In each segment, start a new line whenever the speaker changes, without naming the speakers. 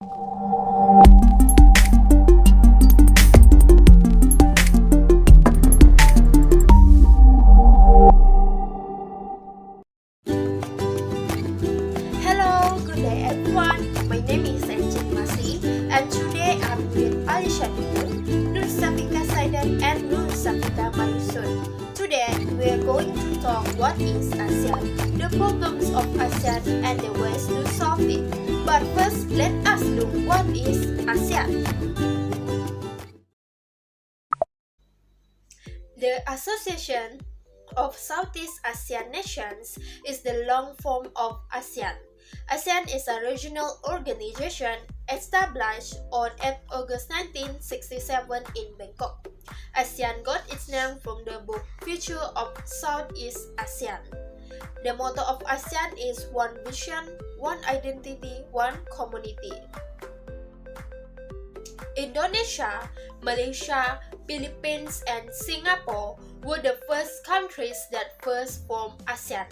Hello, good day everyone. My name is Angellie Maslie, and today I'm with ALLIESHA DUNDUN, NURSYAFIQAH SAIDAN, and NURSYAFIQAH MARISUN. Today we are going to talk what is ASEAN, the problems of ASEAN, and the ways to solve it. But first, let us look what is ASEAN. The Association of Southeast Asian Nations is the long form of ASEAN. ASEAN is a regional organization established on 8 August 1967 in Bangkok. ASEAN got its name from the book Future of Southeast ASEAN. The motto of ASEAN is One Vision, One Identity, One Community. Indonesia, Malaysia, Philippines, and Singapore were the first countries that first formed ASEAN.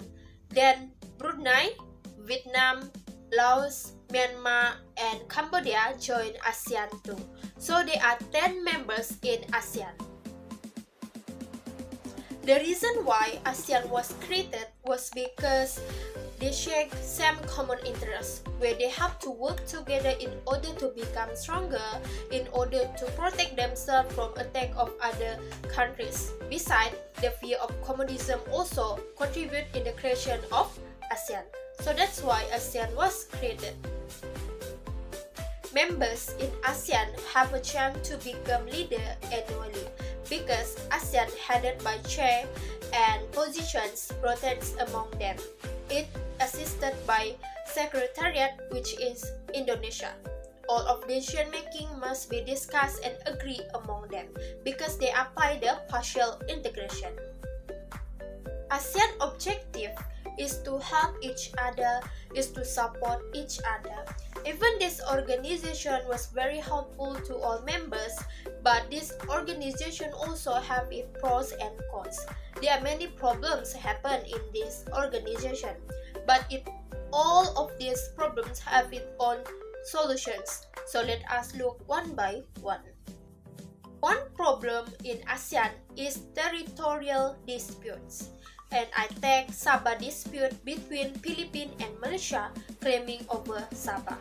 Then Brunei, Vietnam, Laos, Myanmar, and Cambodia joined ASEAN too. So there are 10 members in ASEAN. The reason why ASEAN was created was because they share same common interests, where they have to work together in order to become stronger, in order to protect themselves from attack of other countries. Besides, the fear of communism also contribute in the creation of ASEAN. So that's why ASEAN was created. Members in ASEAN have a chance to become leader annually, because ASEAN headed by chair and positions rotates among them. It assisted by Secretariat, which is Indonesia. All of decision making must be discussed and agreed among them, because they apply the partial integration. ASEAN objective is to help each other, is to support each other. Even this organization was very helpful to all members, but this organization also have its pros and cons. There are many problems happen in this organization, but all of these problems have its own solutions. So let us look one by one. One problem in ASEAN is territorial disputes. And I take Sabah dispute between Philippines and Malaysia claiming over Sabah.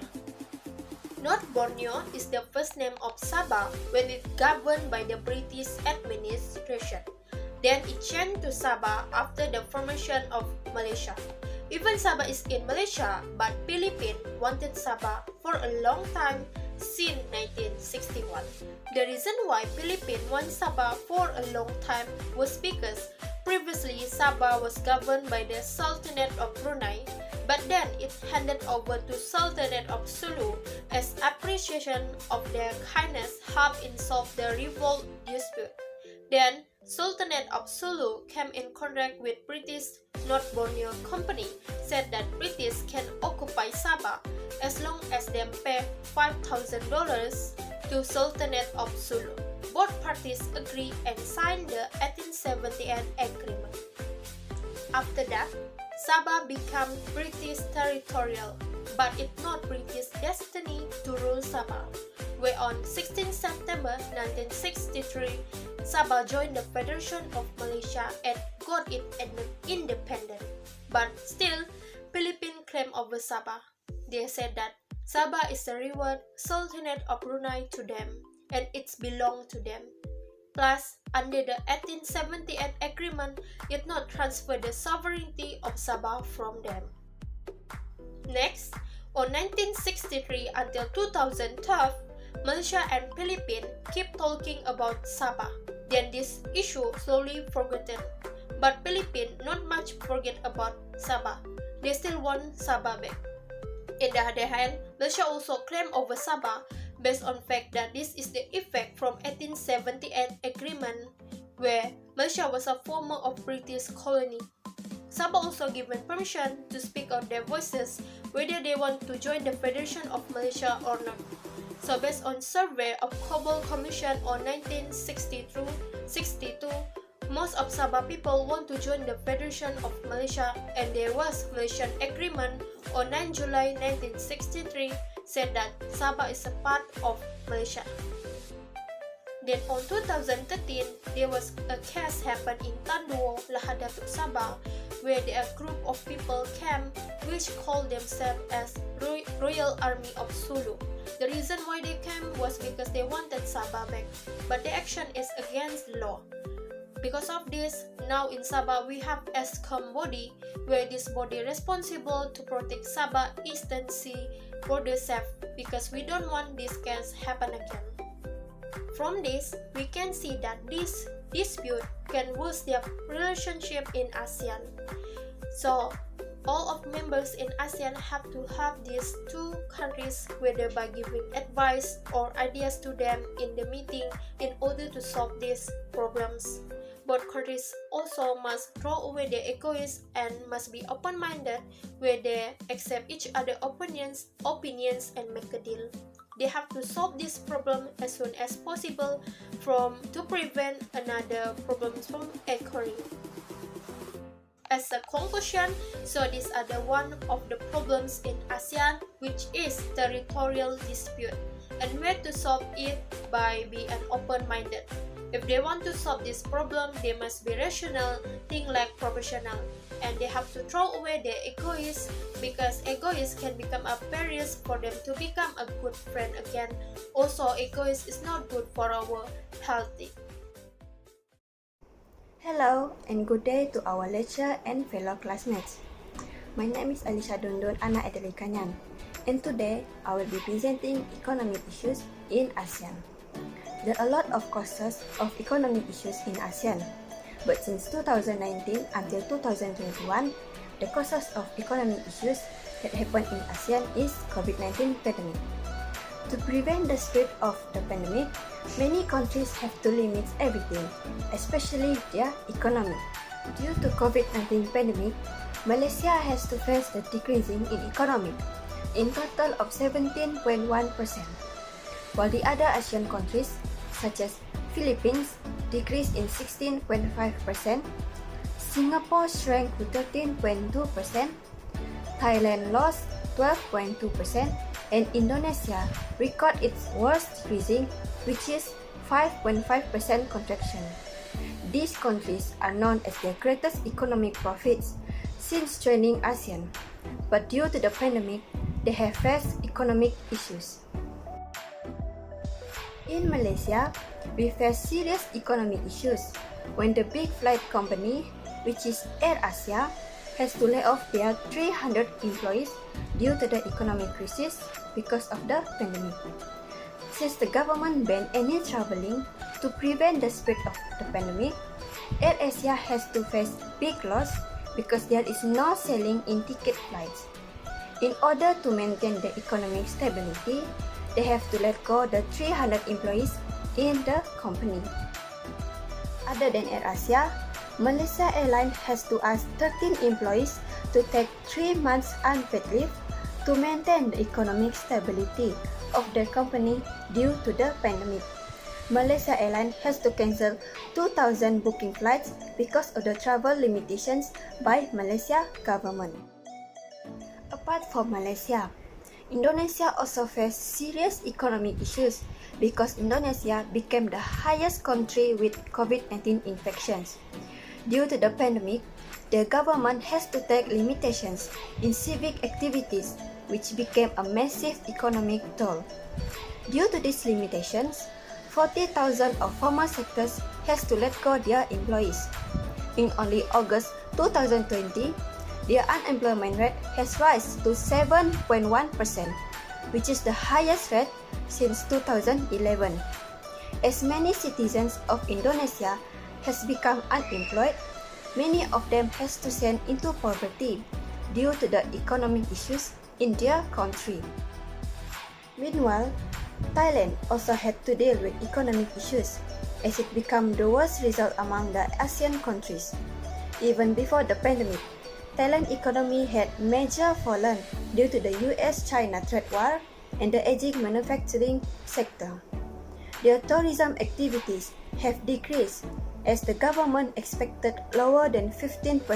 North Borneo is the first name of Sabah when it governed by the British administration. Then it changed to Sabah after the formation of Malaysia. Even Sabah is in Malaysia, but Philippines wanted Sabah for a long time since 1961. The reason why Philippines wanted Sabah for a long time was because previously Sabah was governed by the Sultanate of Brunei, but then it handed over to Sultanate of Sulu as appreciation of their kindness helped in solve the revolt dispute. Then Sultanate of Sulu came in contact with British North Borneo Company, said that British can occupy Sabah as long as they pay $5,000 to Sultanate of Sulu. Both parties agreed and signed the 1878 agreement. After that, Sabah became British Territorial, but it's not British destiny to rule Sabah, where on 16 September 1963, Sabah joined the Federation of Malaysia and got it independent. But still, Philippines claimed over Sabah. They said that Sabah is the reward Sultanate of Brunei to them, and it's belong to them. Plus, under the 1878 agreement, it not transfer the sovereignty of Sabah from them. Next, on 1963 until 2012, Malaysia and Philippines keep talking about Sabah. Then this issue slowly forgotten. But Philippines not much forget about Sabah. They still want Sabah back. In the other hand, Malaysia also claimed over Sabah based on fact that this is the effect from 1878 agreement, where Malaysia was a former of British colony. Sabah also given permission to speak out their voices whether they want to join the Federation of Malaysia or not. So based on survey of Global Commission on 1962, most of Sabah people want to join the Federation of Malaysia, and there was Malaysian agreement on 9 July 1963 said that Sabah is a part of Malaysia. Then on 2013, there was a case happened in Tanduo, Lahadatuk, Sabah, where a group of people came which called themselves as Royal Army of Sulu. The reason why they came was because they wanted Sabah back, but the action is against the law. Because of this, now in Sabah we have ASEAN body, where this body responsible to protect Sabah Eastern Sea border safe, because we don't want this case happen again. From this, we can see that this dispute can worsen their relationship in ASEAN. So, all of members in ASEAN have to have these two countries, whether by giving advice or ideas to them in the meeting in order to solve these problems. Both countries also must throw away their egoism and must be open-minded, where they accept each other's opinions and make a deal. They have to solve this problem as soon as possible to prevent another problems from occurring. As a conclusion, so these are the one of the problems in ASEAN, which is territorial dispute, and we have to solve it by being open-minded. If they want to solve this problem, they must be rational, think like professional, and they have to throw away their egoism, because egoism can become a barrier for them to become a good friend again. Also, egoism is not good for our health.
Hello and good day to our lecturer and fellow classmates. My name is ALLIESHA DUNDUN, ANAK ADELY KANYAN, and today I will be presenting economic issues in ASEAN. There are a lot of causes of economic issues in ASEAN, but since 2019 until 2021, the causes of economic issues that happen in ASEAN is COVID-19 pandemic. To prevent the spread of the pandemic, many countries have to limit everything, especially their economy. Due to COVID-19 pandemic, Malaysia has to face the decreasing in economy, in total of 17.1%, while the other ASEAN countries, such as Philippines, decreased in 16.5%, Singapore shrank to 13.2%, Thailand lost 12.2%, and Indonesia recorded its worst decreasing, which is 5.5% contraction. These countries are known as the greatest economic profits since joining ASEAN, but due to the pandemic, they have faced economic issues. In Malaysia, we face serious economic issues when the big flight company, which is AirAsia, has to lay off their 300 employees due to the economic crisis because of the pandemic. Since the government banned any traveling to prevent the spread of the pandemic, AirAsia has to face big loss because there is no selling in ticket flights. In order to maintain the economic stability, they have to let go the 300 employees in the company. Other than AirAsia, Malaysia Airlines has to ask 13 employees to take 3 months unpaid leave to maintain the economic stability of their company due to the pandemic. Malaysia Airlines has to cancel 2,000 booking flights because of the travel limitations by Malaysia government. Apart from Malaysia, Indonesia also faced serious economic issues because Indonesia became the highest country with COVID-19 infections. Due to the pandemic, the government has to take limitations in civic activities, which became a massive economic toll. Due to these limitations, 40,000 of formal sectors has to let go their employees. In only August 2020, their unemployment rate has risen to 7.1%, which is the highest rate since 2011. As many citizens of Indonesia has become unemployed, many of them has to send into poverty due to the economic issues in their country. Meanwhile, Thailand also had to deal with economic issues as it became the worst result among the ASEAN countries. Even before the pandemic, Thailand's economy had major fallen due to the US-China trade war and the aging manufacturing sector. Their tourism activities have decreased as the government expected lower than 15%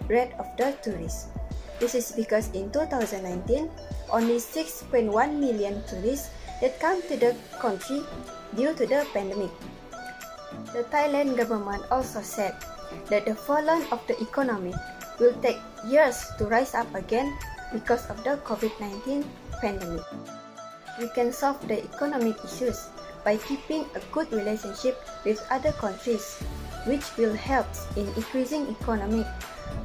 rate of the tourists. This is because in 2019, only 6.1 million tourists that come to the country due to the pandemic. The Thailand government also said that the fallout of the economy will take years to rise up again because of the COVID-19 pandemic. We can solve the economic issues by keeping a good relationship with other countries, which will help in increasing economy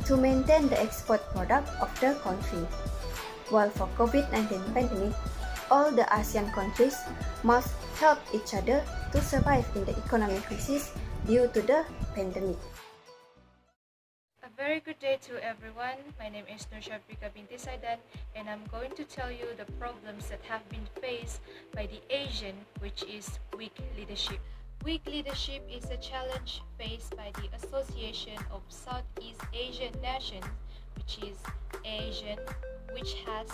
to maintain the export product of the country. While for COVID-19 pandemic, all the ASEAN countries must help each other to survive in the economic crisis due to the pandemic.
A very good day to everyone. My name is NURSYAFIQAH binti SAIDAN, and I'm going to tell you the problems that have been faced by the ASEAN, which is weak leadership. Weak leadership is a challenge faced by the Association of Southeast Asian Nations, which is ASEAN, which has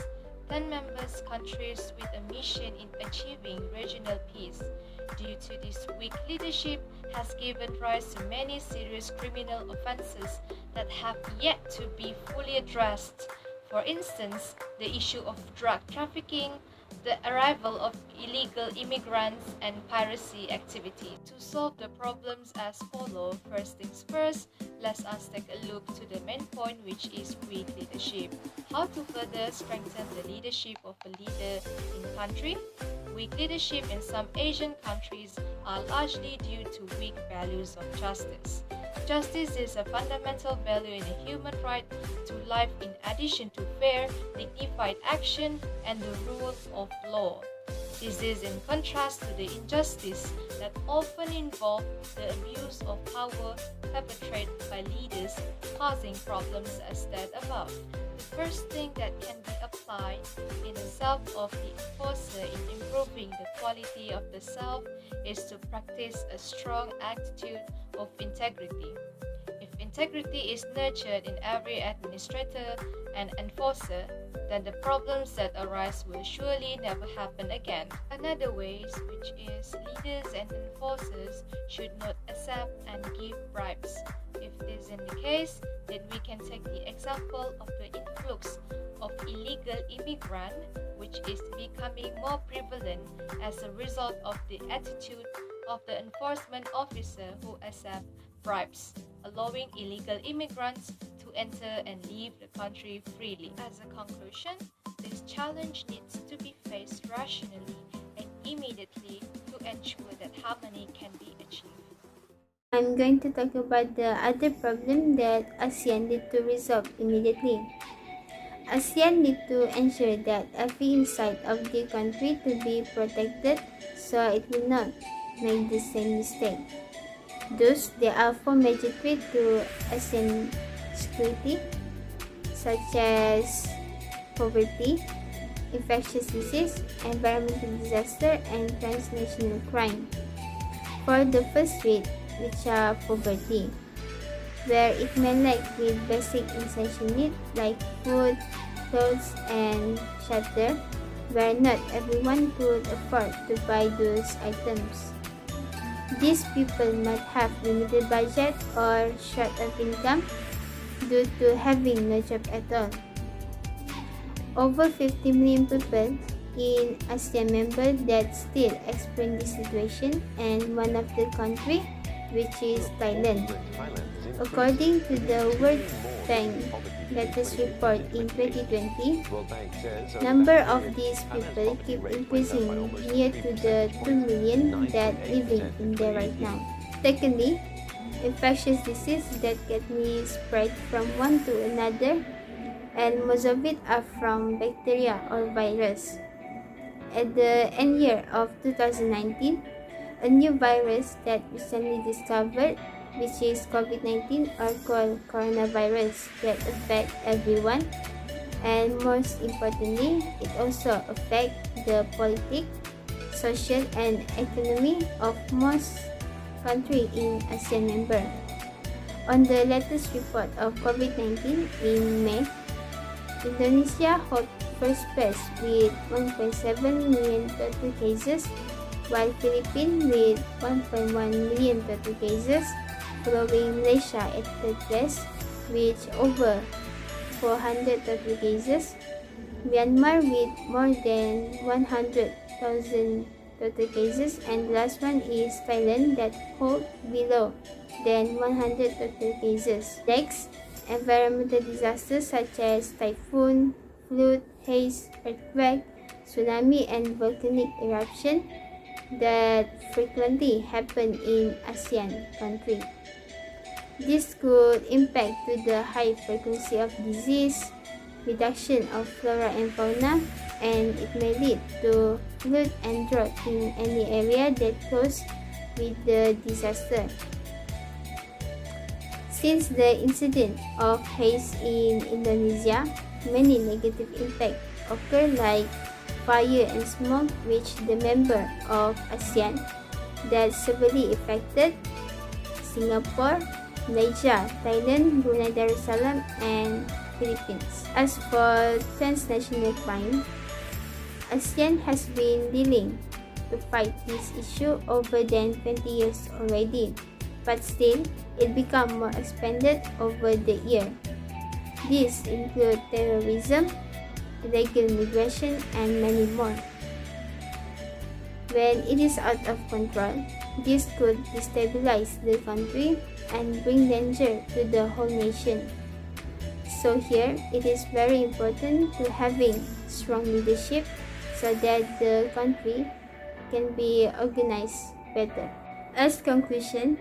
10 members countries with a mission in achieving regional peace. Due to this weak leadership has given rise to many serious criminal offenses that have yet to be fully addressed. For instance, the issue of drug trafficking, the arrival of illegal immigrants, and piracy activity. To solve the problems as follows, first things first, let us take a look to the main point, which is weak leadership. How to further strengthen the leadership of a leader in country? Weak leadership in some Asian countries are largely due to weak values of justice. Justice is a fundamental value in a human right to life in addition to fair, dignified action and the rule of law. This is in contrast to the injustice that often involve the abuse of power perpetrated by leaders, causing problems as stated above. The first thing that can be applied in the self of the enforcer in improving the quality of the self is to practice a strong attitude of integrity. If integrity is nurtured in every administrator and enforcer, then the problems that arise will surely never happen again. Another way, which is leaders and enforcers should not accept and give bribes. If this is the case, then we can take the example of the influx of illegal immigrants, which is becoming more prevalent as a result of the attitude of the enforcement officer who accept bribes, allowing illegal immigrants to enter and leave the country freely. As a conclusion, this challenge needs to be faced rationally and immediately to ensure that harmony can be achieved.
I'm going to talk about the other problem that ASEAN need to resolve immediately. ASEAN need to ensure that every inside of the country to be protected so it will not make the same mistake. Thus, there are 4 major threats to ASEAN security, such as poverty, infectious disease, environmental disaster, and transnational crime. For the first threat, which are poverty, where it may lack with basic essential needs like food, clothes, and shelter, where not everyone could afford to buy those items. These people might have limited budget or short of income due to having no job at all. Over 50 million people in ASEAN members that still experience this situation, and one of the country, which is Thailand. According to the World Bank latest report in 2020, number of these people keep increasing near to the 2 million that living in there right now. Secondly, infectious disease that can be spread from one to another, and most of it are from bacteria or virus. At the end year of 2019, a new virus that recently discovered, which is COVID-19 or called coronavirus, that affect everyone, and most importantly, it also affects the politics, social and economy of most countries in ASEAN member. On the latest report of COVID-19 in May, Indonesia holds first place with 1.7 million total cases, while Philippines with 1.1 million total cases, following Malaysia at third place with over 400 total cases, Myanmar with more than 100,000 total cases, and the last one is Thailand that hold below than 100 total cases. Next, environmental disasters such as typhoon, flood, haze, earthquake, tsunami, and volcanic eruption that frequently happen in ASEAN countries. This could impact to the high frequency of disease, reduction of flora and fauna, and it may lead to flood and drought in any area that close with the disaster. Since the incident of haze in Indonesia, many negative impacts occur like fire and smoke which the member of ASEAN that severely affected Singapore, Malaysia, Thailand, Brunei Darussalam, and Philippines. As for transnational crime, ASEAN has been dealing to fight this issue over than 20 years already, but still it become more expanded over the year. These include terrorism, illegal migration, and many more. When it is out of control, this could destabilize the country and bring danger to the whole nation. So here, it is very important to having strong leadership so that the country can be organized better. As conclusion,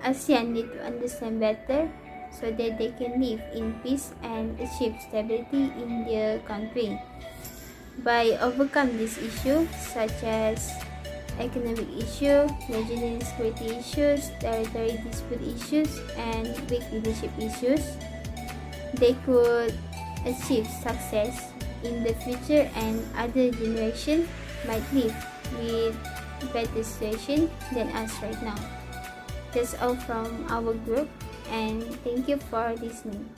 ASEAN need to understand better so that they can live in peace and achieve stability in their country. By overcome these issues such as economic issue, regional security issues, territory dispute issues, and weak leadership issues, they could achieve success in the future and other generations might live with better situation than us right now. That's all from our group, and thank you for listening.